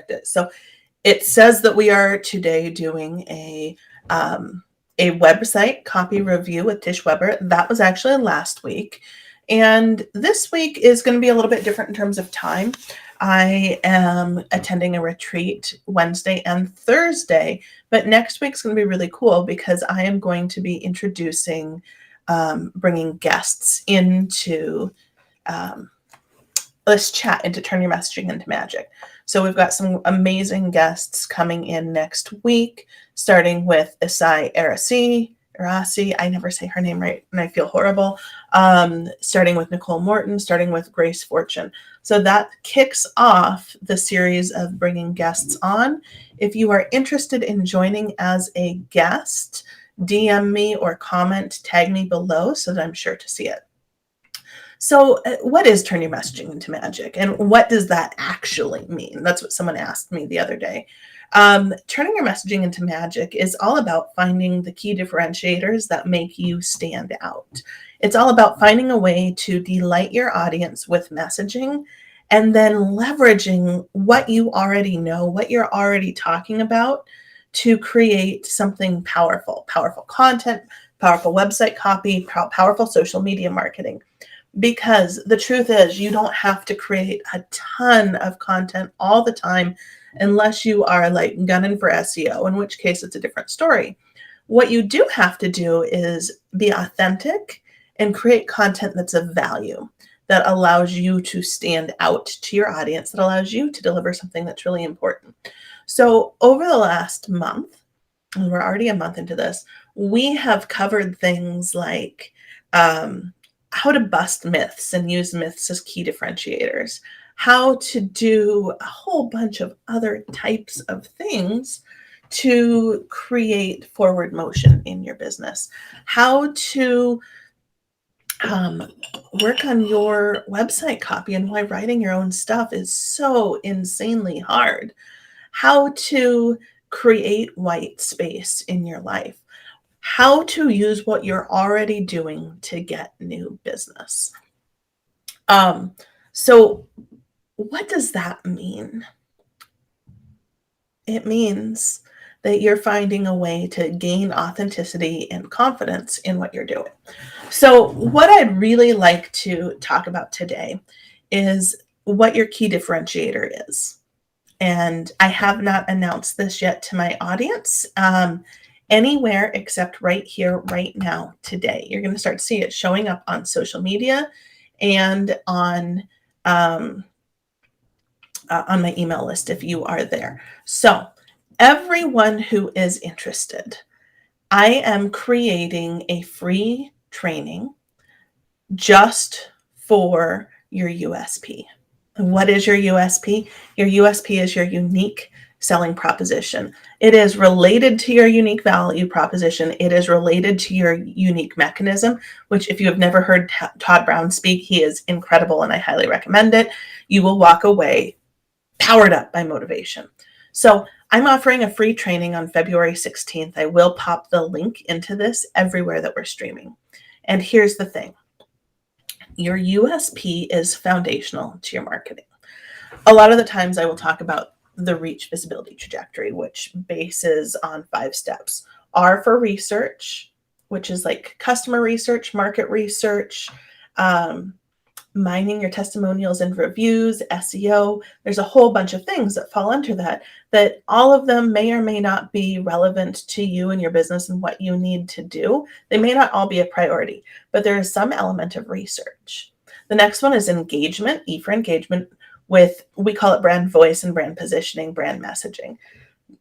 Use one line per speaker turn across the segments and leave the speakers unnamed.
is. So it says that we are today doing a website copy review with Tish Weber. That was actually last week. And this week is going to be a little bit different in terms of time. I am attending a retreat Wednesday and Thursday, but next week's going to be really cool because I am going to be introducing, bringing guests into this chat and to turn your messaging into magic. So we've got some amazing guests coming in next week, starting with Isai Arasi. I never say her name right and I feel horrible. Starting with Nicole Morton, starting with Grace Fortune. So that kicks off the series of bringing guests on. If you are interested in joining as a guest, DM me or comment, tag me below so that I'm sure to see it. So what is turn your messaging into magic? And what does that actually mean? That's what someone asked me the other day. Turning your messaging into magic is all about finding the key differentiators that make you stand out. It's all about finding a way to delight your audience with messaging and then leveraging what you already know, what you're already talking about to create something powerful, powerful content, powerful website copy, powerful social media marketing. Because the truth is, you don't have to create a ton of content all the time unless you are like gunning for SEO, in which case it's a different story. What you do have to do is be authentic and create content that's of value, that allows you to stand out to your audience, that allows you to deliver something that's really important. So over the last month, and we're already a month into this, we have covered things like how to bust myths and use myths as key differentiators, how to do a whole bunch of other types of things to create forward motion in your business, how to work on your website copy and why writing your own stuff is so insanely hard, how to create white space in your life, how to use what you're already doing to get new business. So what does that mean? It means that you're finding a way to gain authenticity and confidence in what you're doing. So what I'd really like to talk about today is what your key differentiator is. And I have not announced this yet to my audience. Anywhere except right here, right now, today. You're going to start to see it showing up on social media and on my email list if you are there. So everyone who is interested, I am creating a free training just for your USP. What is your USP? Your USP is your unique selling proposition. It is related to your unique value proposition. It is related to your unique mechanism, which if you have never heard Todd Brown speak, he is incredible and I highly recommend it. You will walk away powered up by motivation. So I'm offering a free training on February 16th. I will pop the link into this everywhere that we're streaming. And here's the thing. Your USP is foundational to your marketing. A lot of the times I will talk about the reach visibility trajectory, which bases on 5 steps. R for research, which is like customer research, market research, mining your testimonials and reviews, SEO. There's a whole bunch of things that fall under that all of them may or may not be relevant to you and your business and what you need to do. They may not all be a priority, but there is some element of research. The next one is engagement, E for engagement, with, we call it brand voice and brand positioning, brand messaging,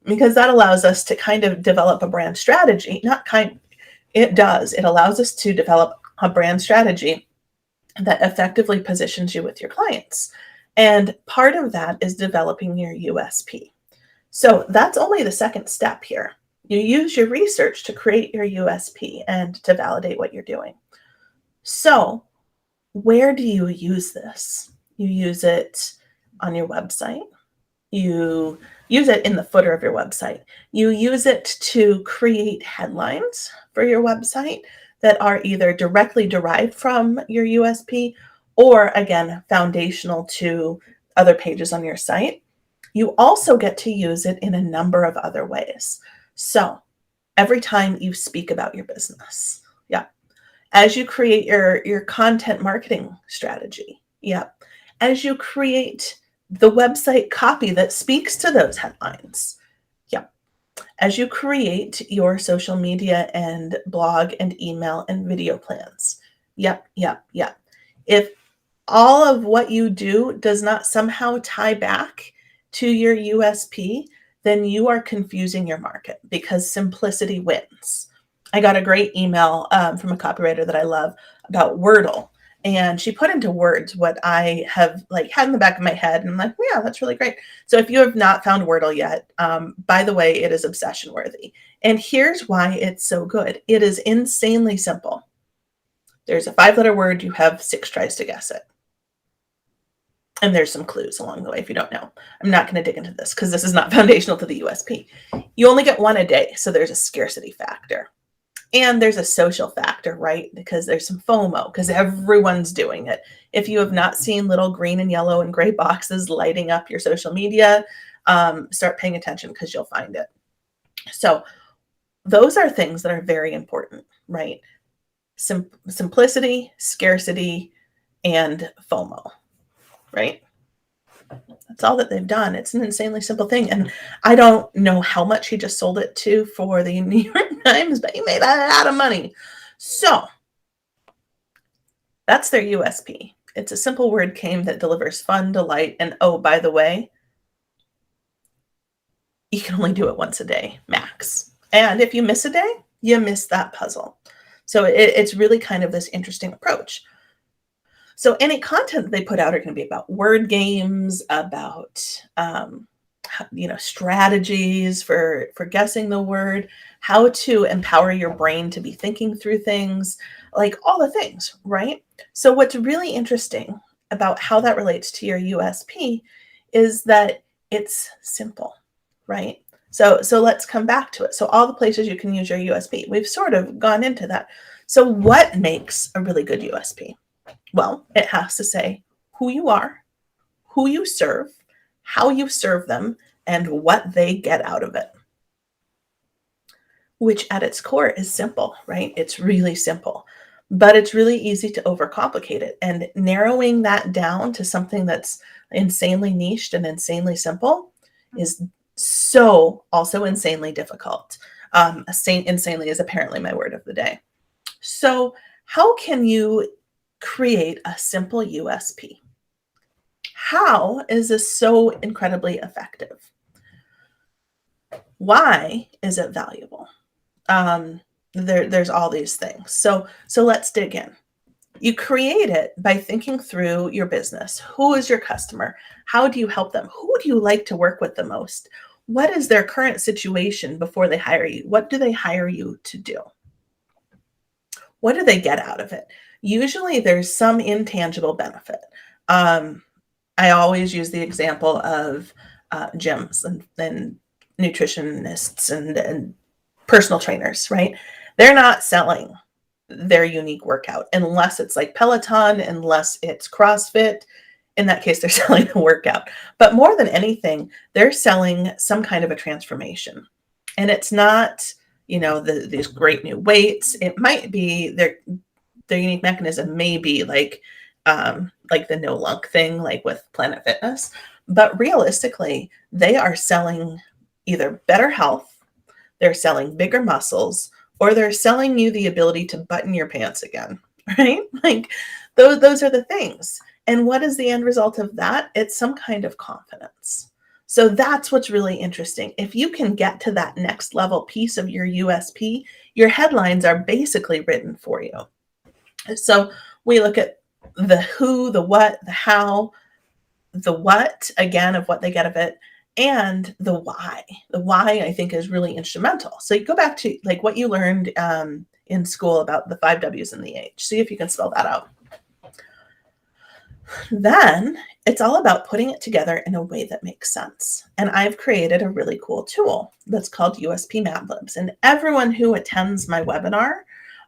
because that allows us to kind of develop a brand strategy. It allows us to develop a brand strategy that effectively positions you with your clients. And part of that is developing your USP. So that's only the second step here. You use your research to create your USP and to validate what you're doing. So where do you use this? You use it on your website. You use it in the footer of your website. You use it to create headlines for your website that are either directly derived from your USP or, again, foundational to other pages on your site. You also get to use it in a number of other ways. So every time you speak about your business, yeah. As you create your content marketing strategy, yeah. As you create the website copy that speaks to those headlines, yeah. As you create your social media and blog and email and video plans, yep, yep, yep. If all of what you do does not somehow tie back to your USP, then you are confusing your market because simplicity wins. I got a great email from a copywriter that I love about Wordle. And she put into words what I have like had in the back of my head. And I'm like, yeah, that's really great. So if you have not found Wordle yet, by the way, it is obsession worthy. And here's why it's so good. It is insanely simple. There's a 5-letter word. You have 6 tries to guess it. And there's some clues along the way if you don't know. I'm not going to dig into this because this is not foundational to the USP. You only get one a day, so there's a scarcity factor. And there's a social factor, right? Because there's some FOMO because everyone's doing it. If you have not seen little green and yellow and gray boxes lighting up your social media, start paying attention because you'll find it. So those are things that are very important, right? Simplicity, scarcity, and FOMO. Right? That's all that they've done. It's an insanely simple thing. And I don't know how much he just sold it to for the New York Times, but he made a lot of money. So that's their USP. It's a simple word game that delivers fun, delight, and oh, by the way, you can only do it once a day, max. And if you miss a day, you miss that puzzle. So it's really kind of this interesting approach. So any content they put out are going to be about word games, about strategies for guessing the word, how to empower your brain to be thinking through things, like all the things, right? So what's really interesting about how that relates to your USP is that it's simple, right? So let's come back to it. So all the places you can use your USP, we've sort of gone into that. So what makes a really good USP? Well, it has to say who you are, who you serve, how you serve them, and what they get out of it. Which at its core is simple, right? It's really simple, but it's really easy to overcomplicate it. And narrowing that down to something that's insanely niched and insanely simple is so also insanely difficult. Insanely is apparently my word of the day. So how can you create a simple USP? How is this so incredibly effective? Why is it valuable? There's all these things. So let's dig in. You create it by thinking through your business. Who is your customer? How do you help them? Who do you like to work with the most? What is their current situation before they hire you? What do they hire you to do? What do they get out of it? Usually there's some intangible benefit. I always use the example of gyms and nutritionists and personal trainers, right? They're not selling their unique workout unless it's like Peloton, unless it's CrossFit. In that case, they're selling the workout. But more than anything, they're selling some kind of a transformation. And it's not, these great new weights. It might be their unique mechanism may be like the no lunk thing, like with Planet Fitness. But realistically, they are selling either better health, they're selling bigger muscles, or they're selling you the ability to button your pants again, right? Like those are the things. And what is the end result of that? It's some kind of confidence. So that's what's really interesting. If you can get to that next level piece of your USP, your headlines are basically written for you. So we look at the who, the what, the how, the what, again, of what they get of it, and the why. The why, I think, is really instrumental. So you go back to like what you learned in school about the 5 W's and the H. See if you can spell that out. Then it's all about putting it together in a way that makes sense. And I've created a really cool tool that's called Usp Mad Libs. And everyone who attends my webinar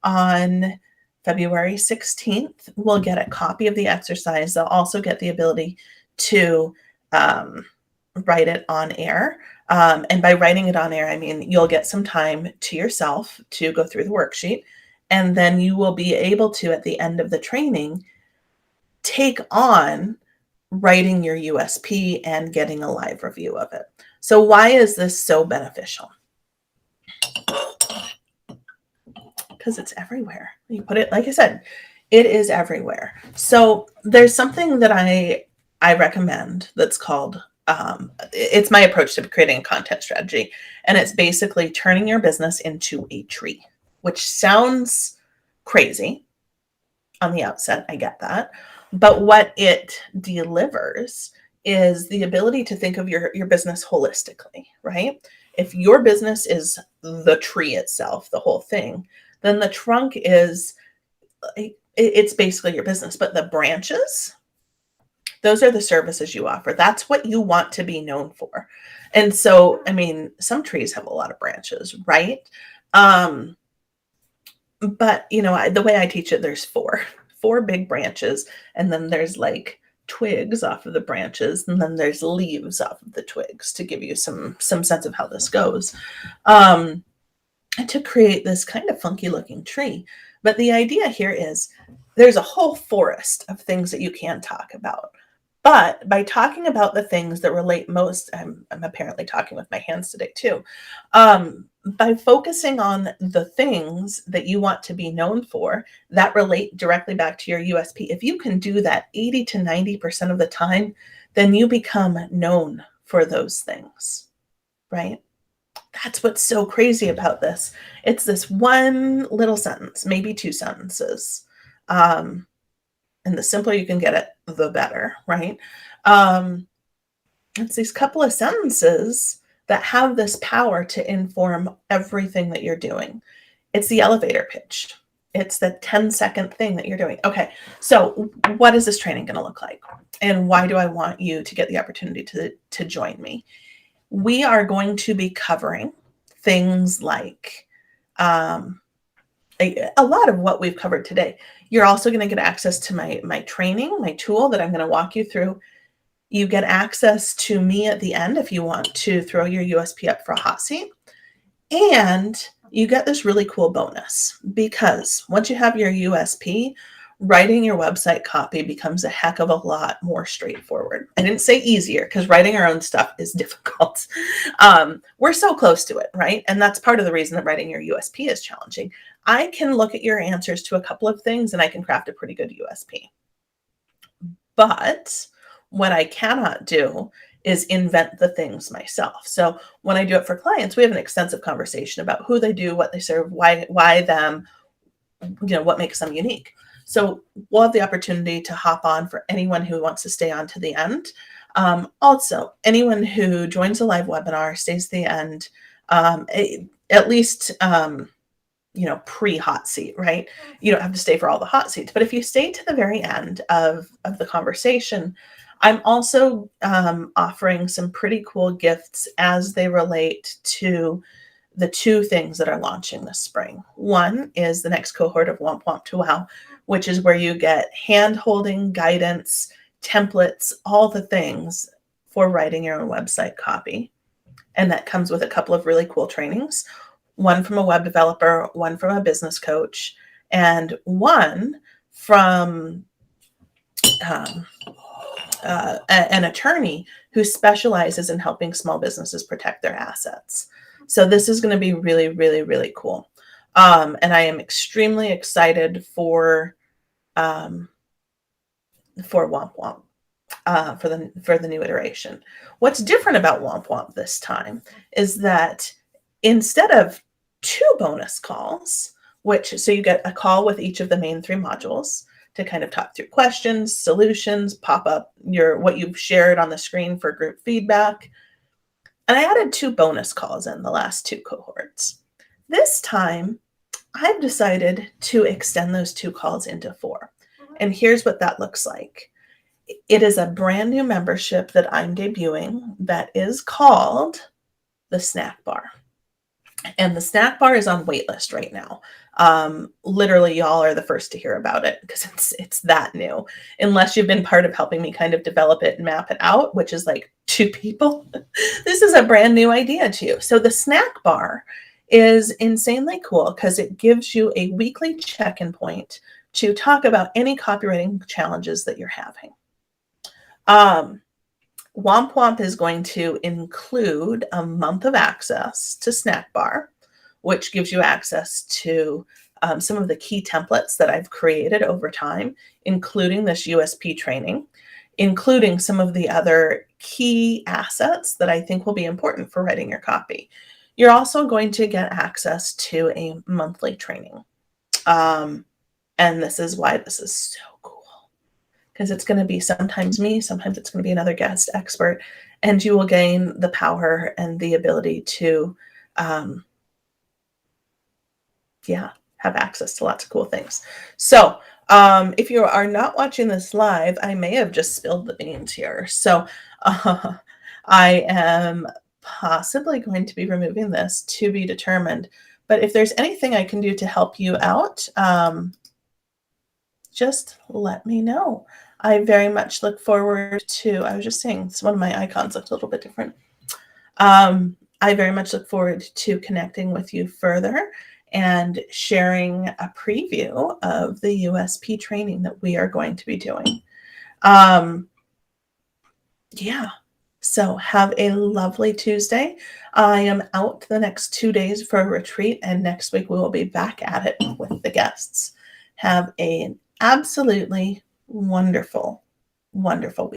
on February 16th will get a copy of the exercise. They'll also get the ability to write it on air. And by writing it on air, I mean you'll get some time to yourself to go through the worksheet. And then you will be able to, at the end of the training, take on writing your USP and getting a live review of it. So why is this so beneficial? Because it's everywhere. You put it, like I said, it is everywhere. So there's something that I recommend that's called, it's my approach to creating a content strategy. And it's basically turning your business into a tree, which sounds crazy on the outset. I get that. But what it delivers is the ability to think of your business holistically, right? If your business is the tree itself, the whole thing, then the trunk is, it's basically your business, but the branches, those are the services you offer. That's what you want to be known for. And so, I mean, some trees have a lot of branches, right? But the way I teach it, there's four big branches, and then there's like twigs off of the branches, and then there's leaves off of the twigs to give you some sense of how this goes. And to create this kind of funky looking tree. But the idea here is there's a whole forest of things that you can talk about. But by talking about the things that relate most, I'm apparently talking with my hands today too. By focusing on the things that you want to be known for that relate directly back to your USP, if you can do that 80 to 90% of the time, then you become known for those things, right? That's what's so crazy about this. It's this one little sentence, maybe two sentences. And the simpler you can get it, the better, right? It's these couple of sentences that have this power to inform everything that you're doing. It's the elevator pitch. It's the 10-second thing that you're doing. Okay, so what is this training going to look like? And why do I want you to get the opportunity to join me? We are going to be covering things like a lot of what we've covered today. You're also going to get access to my training, my tool that I'm going to walk you through. You get access to me at the end if you want to throw your USP up for a hot seat. And you get this really cool bonus, because once you have your USP, writing your website copy becomes a heck of a lot more straightforward. I didn't say easier, because writing our own stuff is difficult. We're so close to it, right? And that's part of the reason that writing your USP is challenging. I can look at your answers to a couple of things and I can craft a pretty good USP. But what I cannot do is invent the things myself. So when I do it for clients, we have an extensive conversation about who they do, what they serve, why them, what makes them unique. So we'll have the opportunity to hop on for anyone who wants to stay on to the end. Also, anyone who joins a live webinar stays to the end, at least, pre-hot seat, right? You don't have to stay for all the hot seats, but if you stay to the very end of the conversation, I'm also offering some pretty cool gifts as they relate to the two things that are launching this spring. One is the next cohort of Womp Womp to Wow, which is where you get hand-holding, guidance, templates, all the things for writing your own website copy. And that comes with a couple of really cool trainings, one from a web developer, one from a business coach, and one from an attorney who specializes in helping small businesses protect their assets. So this is going to be really, really, really cool. And I am extremely excited for Womp Womp, for the new iteration. What's different about Womp Womp this time is that instead of 2 bonus calls, so you get a call with each of the main 3 modules to kind of talk through questions, solutions, pop up what you've shared on the screen for group feedback. And I added 2 bonus calls in the last 2 cohorts. This time, I've decided to extend those 2 calls into 4. And here's what that looks like. It is a brand new membership that I'm debuting that is called the Snack Bar. And the snack bar is on waitlist right now. Literally, y'all are the first to hear about it because it's that new. Unless you've been part of helping me kind of develop it and map it out, which is like 2 people. This is a brand new idea to you. So the snack bar is insanely cool because it gives you a weekly check-in point to talk about any copywriting challenges that you're having. Womp Womp is going to include a month of access to Snack Bar, which gives you access to some of the key templates that I've created over time, including this USP training, including some of the other key assets that I think will be important for writing your copy. You're also going to get access to a monthly training. And this is why this is so cool, because it's going to be sometimes me, sometimes it's going to be another guest expert, and you will gain the power and the ability to, have access to lots of cool things. So if you are not watching this live, I may have just spilled the beans here. So I am possibly going to be removing this, to be determined. But if there's anything I can do to help you out, just let me know. I very much look forward to, I was just saying, one of my icons looked a little bit different. I very much look forward to connecting with you further and sharing a preview of the USP training that we are going to be doing. Yeah. So have a lovely Tuesday. I am out the next 2 days for a retreat, and next week we will be back at it with the guests. Have an absolutely wonderful, wonderful week.